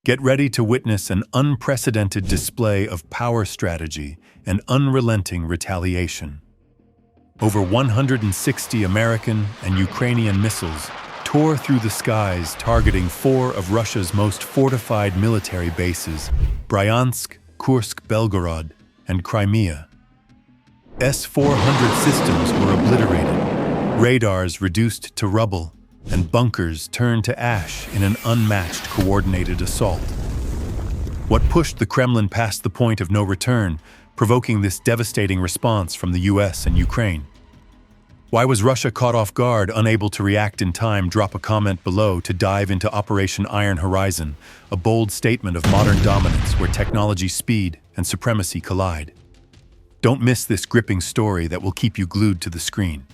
Get ready to witness an unprecedented display of power strategy and unrelenting retaliation. Over 160 American and Ukrainian missiles tore through the skies, targeting 4 of Russia's most fortified military bases: Bryansk, Kursk, Belgorod, and Crimea. S-400 systems were obliterated, radars reduced to rubble, and bunkers turned to ash in an unmatched coordinated assault. What pushed the Kremlin past the point of no return, provoking this devastating response from the US and Ukraine? Why was Russia caught off guard, unable to react in time? Drop a comment below to dive into Operation Iron Horizon, a bold statement of modern dominance where technology, speed, and supremacy collide. Don't miss this gripping story that will keep you glued to the screen.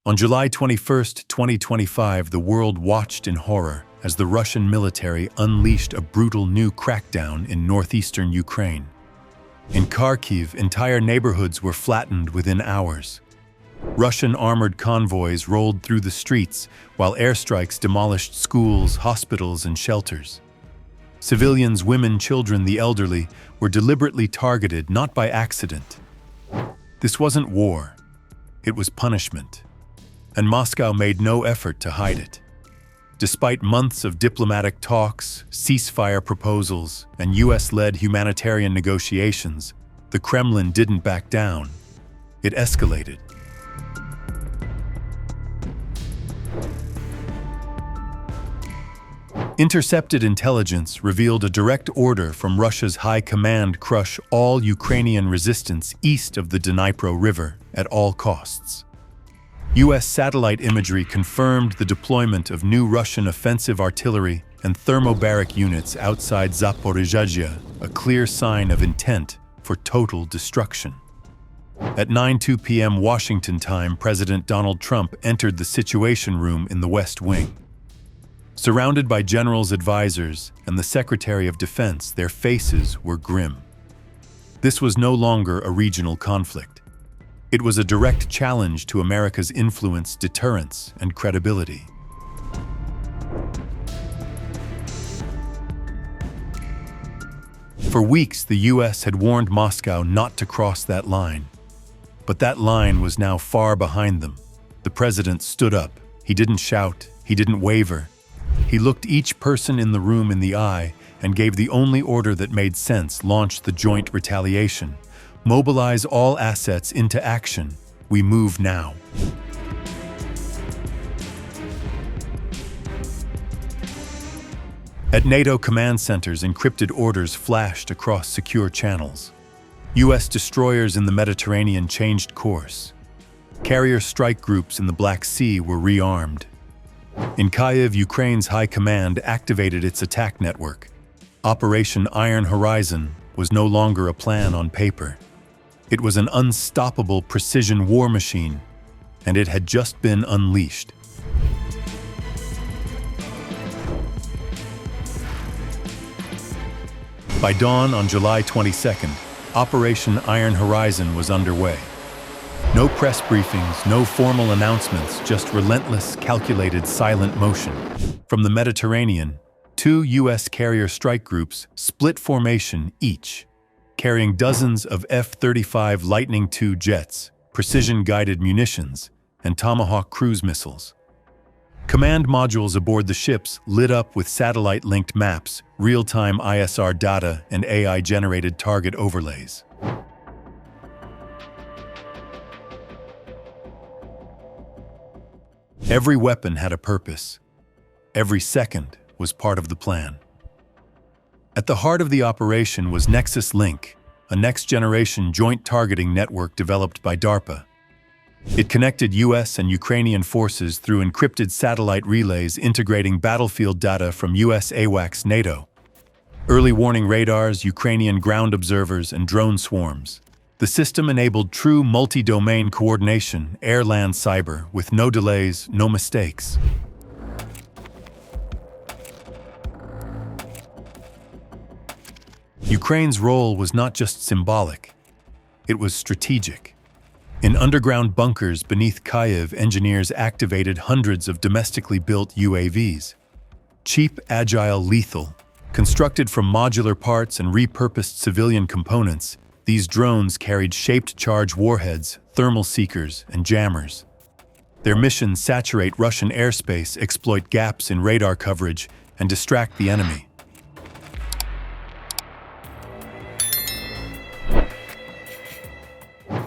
On July 21, 2025, the world watched in horror as the Russian military unleashed a brutal new crackdown in northeastern Ukraine. In Kharkiv, entire neighborhoods were flattened within hours. Russian armored convoys rolled through the streets, while airstrikes demolished schools, hospitals, and shelters. Civilians, women, children, the elderly, were deliberately targeted, not by accident. This wasn't war. It was punishment. And Moscow made no effort to hide it. Despite months of diplomatic talks, ceasefire proposals, and US-led humanitarian negotiations, the Kremlin didn't back down. It escalated. Intercepted intelligence revealed a direct order from Russia's high command: crush all Ukrainian resistance east of the Dnipro River at all costs. US satellite imagery confirmed the deployment of new Russian offensive artillery and thermobaric units outside Zaporizhzhia, a clear sign of intent for total destruction. At 9:02 p.m. Washington time, President Donald Trump entered the Situation Room in the West Wing. Surrounded by generals, advisors, and the Secretary of Defense, their faces were grim. This was no longer a regional conflict. It was a direct challenge to America's influence, deterrence, and credibility. For weeks, the US had warned Moscow not to cross that line. But that line was now far behind them. The president stood up. He didn't shout. He didn't waver. He looked each person in the room in the eye and gave the only order that made sense: launch the joint retaliation. Mobilize all assets into action. We move now. At NATO command centers, encrypted orders flashed across secure channels. US destroyers in the Mediterranean changed course. Carrier strike groups in the Black Sea were rearmed. In Kyiv, Ukraine's high command activated its attack network. Operation Iron Horizon was no longer a plan on paper. It was an unstoppable precision war machine, and it had just been unleashed. By dawn on July 22nd, Operation Iron Horizon was underway. No press briefings, no formal announcements, just relentless, calculated, silent motion. From the Mediterranean, 2 US carrier strike groups split formation each, carrying dozens of F-35 Lightning II jets, precision-guided munitions, and Tomahawk cruise missiles. Command modules aboard the ships lit up with satellite-linked maps, real-time ISR data, and AI-generated target overlays. Every weapon had a purpose. Every second was part of the plan. At the heart of the operation was Nexus Link, a next-generation joint targeting network developed by DARPA. It connected US and Ukrainian forces through encrypted satellite relays integrating battlefield data from US AWACS NATO, early warning radars, Ukrainian ground observers, and drone swarms. The system enabled true multi-domain coordination, air-land cyber, with no delays, no mistakes. Ukraine's role was not just symbolic. It was strategic. In underground bunkers beneath Kyiv, engineers activated hundreds of domestically built UAVs. Cheap, agile, lethal. Constructed from modular parts and repurposed civilian components, these drones carried shaped charge warheads, thermal seekers, and jammers. Their mission: saturate Russian airspace, exploit gaps in radar coverage, and distract the enemy.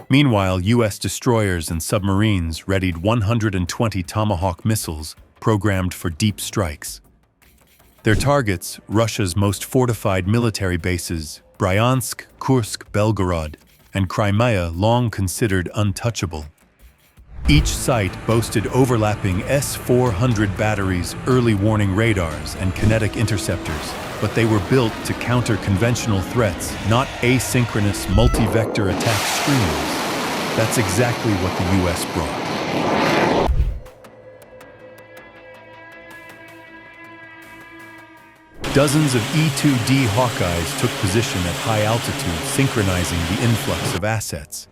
Meanwhile, U.S. destroyers and submarines readied 120 Tomahawk missiles programmed for deep strikes. Their targets, Russia's most fortified military bases, Bryansk, Kursk, Belgorod, and Crimea, long considered untouchable. Each site boasted overlapping S-400 batteries, early warning radars, and kinetic interceptors, but they were built to counter conventional threats, not asynchronous multi-vector attack screens. That's exactly what the U.S. brought. Dozens of E-2D Hawkeyes took position at high altitude, synchronizing the influx of assets.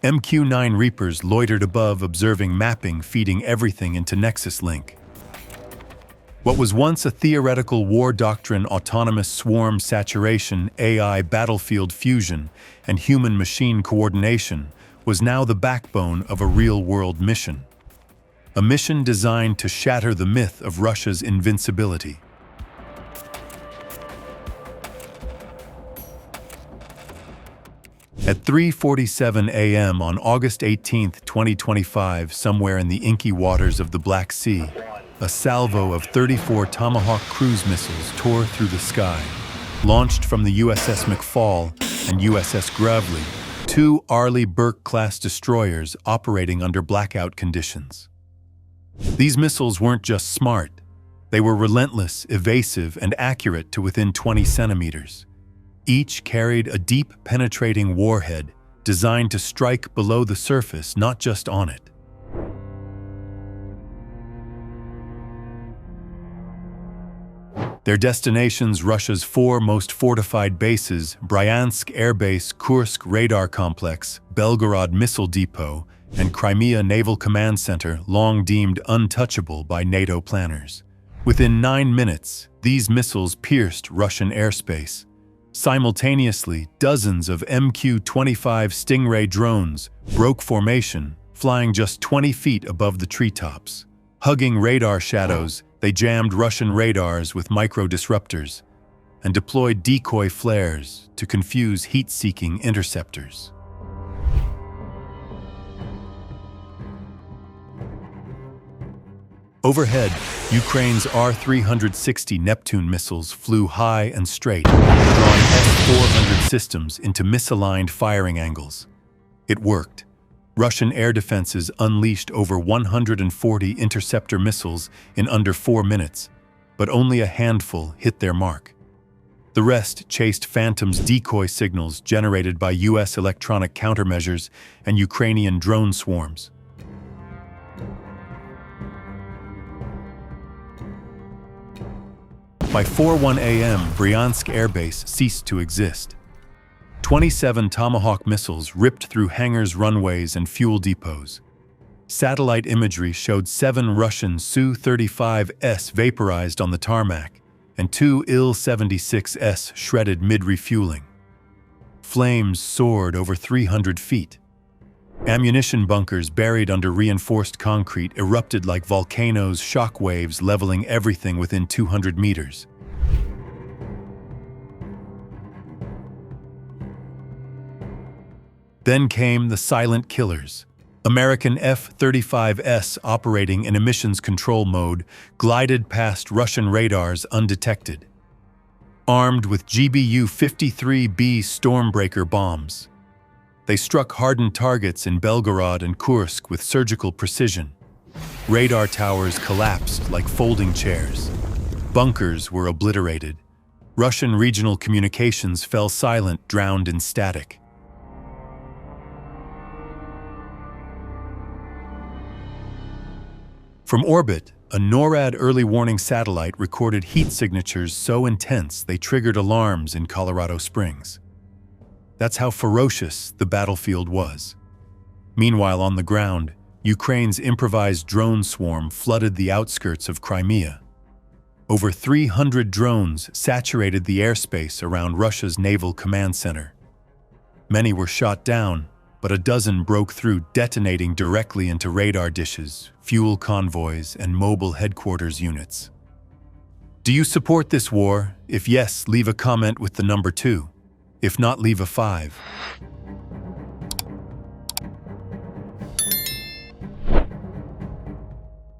MQ-9 Reapers loitered above, observing mapping, feeding everything into Nexus Link. What was once a theoretical war doctrine, autonomous swarm saturation, AI battlefield fusion, and human-machine coordination, was now the backbone of a real-world mission. A mission designed to shatter the myth of Russia's invincibility. At 3:47 a.m. on August 18, 2025, somewhere in the inky waters of the Black Sea, a salvo of 34 Tomahawk cruise missiles tore through the sky. Launched from the USS McFall and USS Gravely, two Arleigh Burke-class destroyers operating under blackout conditions. These missiles weren't just smart. They were relentless, evasive, and accurate to within 20 centimeters. Each carried a deep, penetrating warhead designed to strike below the surface, not just on it. Their destinations: Russia's four most fortified bases, Bryansk Air Base, Kursk Radar Complex, Belgorod Missile Depot, and Crimea Naval Command Center, long deemed untouchable by NATO planners. Within 9 minutes, these missiles pierced Russian airspace. Simultaneously, dozens of MQ-25 Stingray drones broke formation, flying just 20 feet above the treetops. Hugging radar shadows, they jammed Russian radars with micro-disruptors and deployed decoy flares to confuse heat-seeking interceptors. Overhead, Ukraine's R-360 Neptune missiles flew high and straight, drawing S-400 systems into misaligned firing angles. It worked. Russian air defenses unleashed over 140 interceptor missiles in under 4 minutes, but only a handful hit their mark. The rest chased phantoms, decoy signals generated by U.S. electronic countermeasures and Ukrainian drone swarms. By 4:01 a.m., Bryansk Air Base ceased to exist. 27 Tomahawk missiles ripped through hangars, runways, and fuel depots. Satellite imagery showed 7 Russian Su-35S vaporized on the tarmac and 2 Il-76S shredded mid-refueling. Flames soared over 300 feet. Ammunition bunkers buried under reinforced concrete erupted like volcanoes, shock waves leveling everything within 200 meters. Then came the silent killers. American F-35S, operating in emissions control mode, glided past Russian radars undetected. Armed with GBU-53B Stormbreaker bombs, they struck hardened targets in Belgorod and Kursk with surgical precision. Radar towers collapsed like folding chairs. Bunkers were obliterated. Russian regional communications fell silent, drowned in static. From orbit, a NORAD early warning satellite recorded heat signatures so intense they triggered alarms in Colorado Springs. That's how ferocious the battlefield was. Meanwhile, on the ground, Ukraine's improvised drone swarm flooded the outskirts of Crimea. Over 300 drones saturated the airspace around Russia's naval command center. Many were shot down, but a dozen broke through, detonating directly into radar dishes, fuel convoys, and mobile headquarters units. Do you support this war? If yes, leave a comment with the number 2. If not, leave a 5.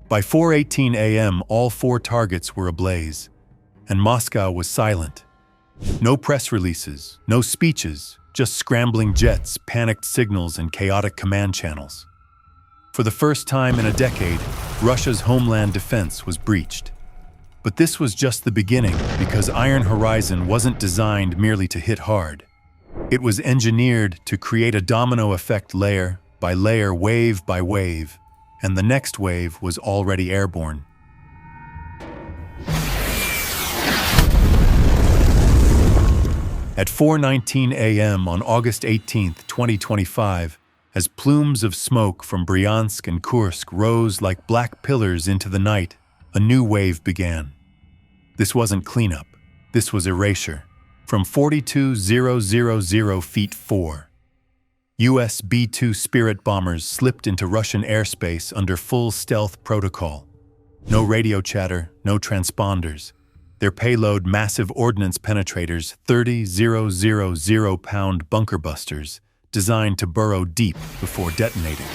By 4:18 a.m., all 4 targets were ablaze, and Moscow was silent. No press releases, no speeches, just scrambling jets, panicked signals, and chaotic command channels. For the first time in a decade, Russia's homeland defense was breached. But this was just the beginning, because Iron Horizon wasn't designed merely to hit hard. It was engineered to create a domino effect, layer by layer, wave by wave, and the next wave was already airborne. At 4:19 a.m. on August 18, 2025, as plumes of smoke from Bryansk and Kursk rose like black pillars into the night, a new wave began. This wasn't cleanup, this was erasure. From 42,000 feet 4. US B-2 Spirit bombers slipped into Russian airspace under full stealth protocol. No radio chatter, no transponders. Their payload, massive ordnance penetrators, 30,000-pound bunker busters, designed to burrow deep before detonating.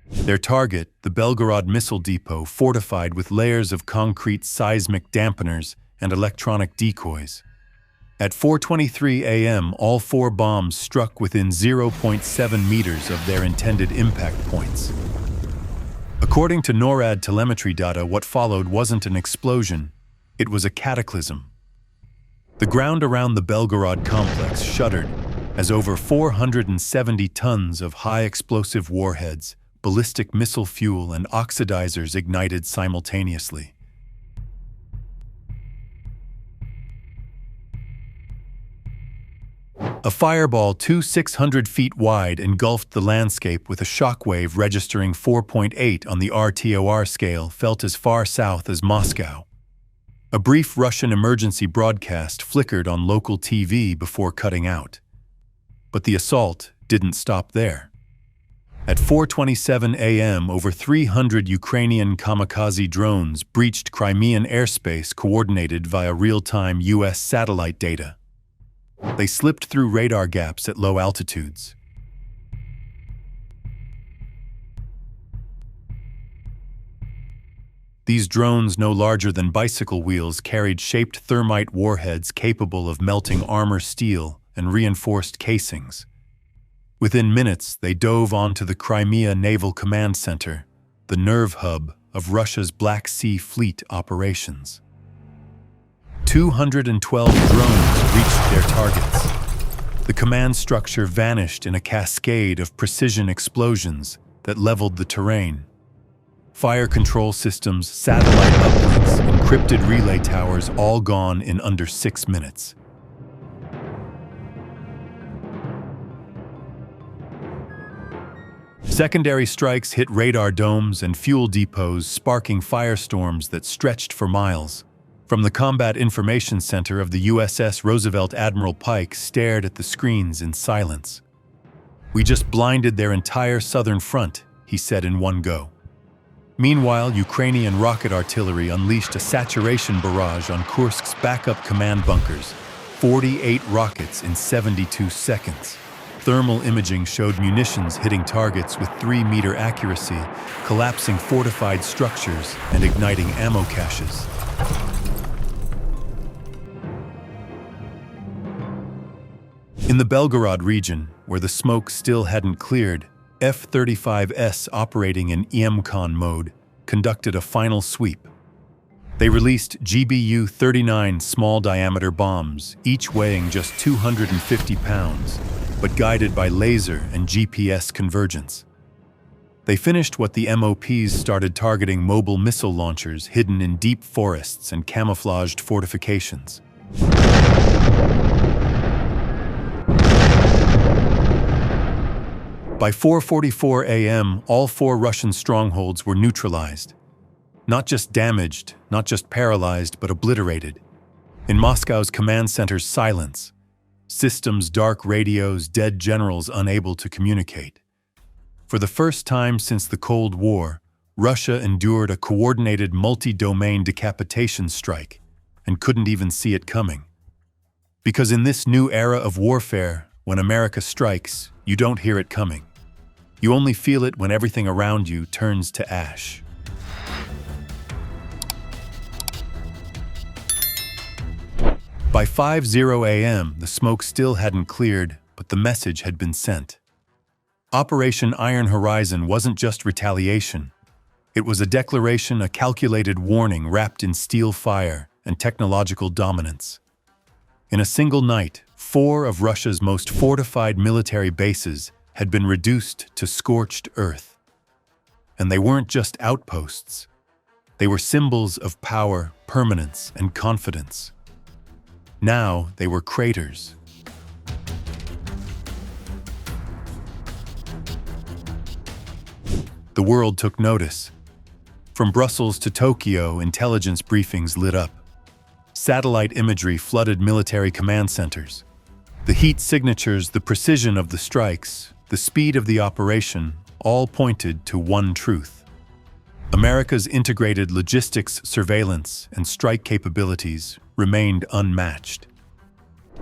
Their target, the Belgorod missile depot, fortified with layers of concrete seismic dampeners and electronic decoys. At 4:23 a.m., all 4 bombs struck within 0.7 meters of their intended impact points. According to NORAD telemetry data, what followed wasn't an explosion, it was a cataclysm. The ground around the Belgorod complex shuddered as over 470 tons of high-explosive warheads, ballistic missile fuel, and oxidizers ignited simultaneously. A fireball 600 feet wide engulfed the landscape with a shockwave registering 4.8 on the RTOR scale, felt as far south as Moscow. A brief Russian emergency broadcast flickered on local TV before cutting out. But the assault didn't stop there. At 4:27 a.m., over 300 Ukrainian kamikaze drones breached Crimean airspace coordinated via real-time U.S. satellite data. They slipped through radar gaps at low altitudes. These drones, no larger than bicycle wheels, carried shaped thermite warheads capable of melting armor, steel, and reinforced casings. Within minutes, they dove onto the Crimea Naval Command Center, the nerve hub of Russia's Black Sea Fleet operations. 212 drones reached their targets. The command structure vanished in a cascade of precision explosions that leveled the terrain. Fire control systems, satellite uplinks, encrypted relay towers, all gone in under 6 minutes. Secondary strikes hit radar domes and fuel depots, sparking firestorms that stretched for miles. From the Combat Information Center of the USS Roosevelt, Admiral Pike stared at the screens in silence. "We just blinded their entire southern front," he said in one go. Meanwhile, Ukrainian rocket artillery unleashed a saturation barrage on Kursk's backup command bunkers, 48 rockets in 72 seconds. Thermal imaging showed munitions hitting targets with 3-meter accuracy, collapsing fortified structures and igniting ammo caches. In the Belgorod region, where the smoke still hadn't cleared, F-35s operating in EMCON mode conducted a final sweep. They released GBU-39 small-diameter bombs, each weighing just 250 pounds, but guided by laser and GPS convergence. They finished what the MOPs started, targeting mobile missile launchers hidden in deep forests and camouflaged fortifications. By 4:44 a.m., all 4 Russian strongholds were neutralized. Not just damaged, not just paralyzed, but obliterated. In Moscow's command centers, silence. Systems, dark radios, dead generals unable to communicate. For the first time since the Cold War, Russia endured a coordinated multi-domain decapitation strike and couldn't even see it coming. Because in this new era of warfare, when America strikes, you don't hear it coming. You only feel it when everything around you turns to ash. By 5:00 a.m., the smoke still hadn't cleared, but the message had been sent. Operation Iron Horizon wasn't just retaliation. It was a declaration, a calculated warning wrapped in steel fire and technological dominance. In a single night, 4 of Russia's most fortified military bases had been reduced to scorched earth. And they weren't just outposts. They were symbols of power, permanence, and confidence. Now they were craters. The world took notice. From Brussels to Tokyo, intelligence briefings lit up. Satellite imagery flooded military command centers. The heat signatures, the precision of the strikes, the speed of the operation, all pointed to one truth. America's integrated logistics, surveillance, and strike capabilities remained unmatched.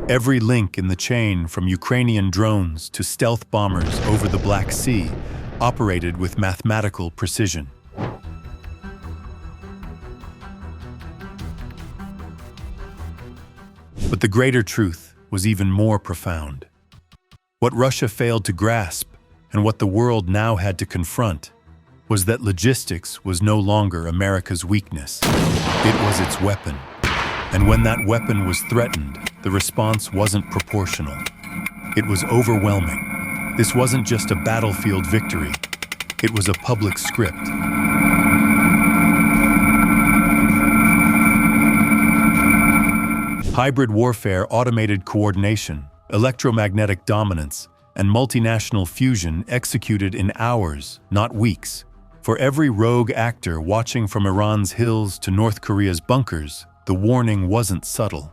Every link in the chain, from Ukrainian drones to stealth bombers over the Black Sea, operated with mathematical precision. But the greater truth was even more profound. What Russia failed to grasp, and what the world now had to confront, was that logistics was no longer America's weakness. It was its weapon. And when that weapon was threatened, the response wasn't proportional. It was overwhelming. This wasn't just a battlefield victory. It was a public script. Hybrid warfare, automated coordination, electromagnetic dominance, and multinational fusion executed in hours, not weeks. For every rogue actor watching from Iran's hills to North Korea's bunkers, the warning wasn't subtle.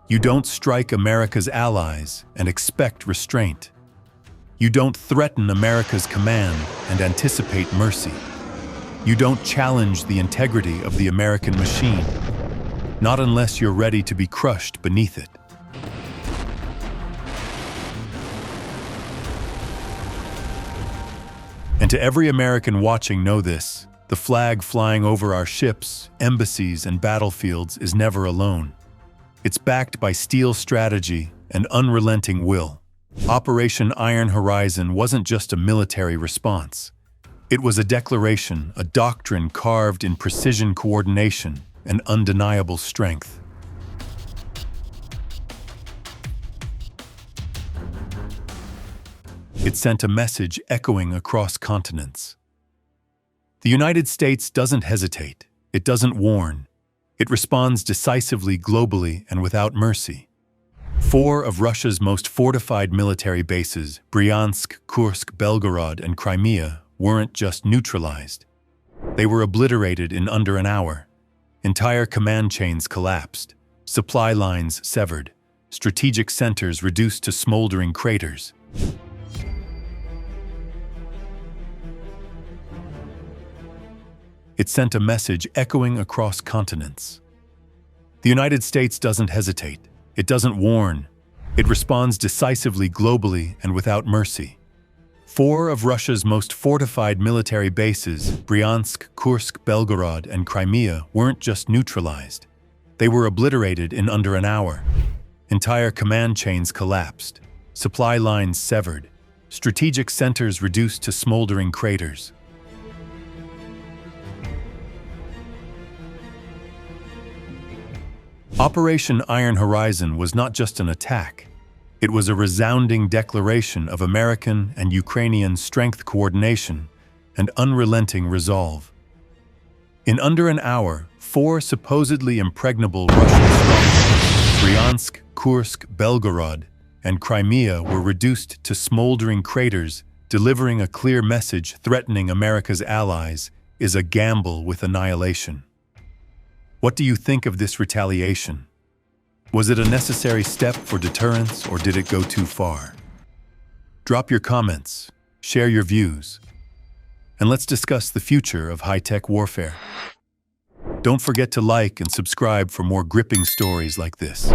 You don't strike America's allies and expect restraint. You don't threaten America's command and anticipate mercy. You don't challenge the integrity of the American machine, not unless you're ready to be crushed beneath it. And to every American watching, know this: the flag flying over our ships, embassies, and battlefields is never alone. It's backed by steel strategy and unrelenting will. Operation Iron Horizon wasn't just a military response. It was a declaration, a doctrine carved in precision coordination and undeniable strength. It sent a message echoing across continents. The United States doesn't hesitate. It doesn't warn. It responds decisively, globally, and without mercy. 4 of Russia's most fortified military bases, Bryansk, Kursk, Belgorod, and Crimea, weren't just neutralized. They were obliterated in under an hour. Entire command chains collapsed, supply lines severed, strategic centers reduced to smoldering craters. It sent a message echoing across continents. The United States doesn't hesitate. It doesn't warn. It responds decisively, globally, and without mercy. 4 of Russia's most fortified military bases, Bryansk, Kursk, Belgorod, and Crimea, weren't just neutralized. They were obliterated in under an hour. Entire command chains collapsed, supply lines severed, strategic centers reduced to smoldering craters. Operation Iron Horizon was not just an attack. It was a resounding declaration of American and Ukrainian strength, coordination, and unrelenting resolve. In under an hour, 4 supposedly impregnable Russian strongholds, Bryansk, Kursk, Belgorod, and Crimea were reduced to smoldering craters, delivering a clear message threatening America's allies is a gamble with annihilation. What do you think of this retaliation? Was it a necessary step for deterrence, or did it go too far? Drop your comments, share your views, and let's discuss the future of high-tech warfare. Don't forget to like and subscribe for more gripping stories like this.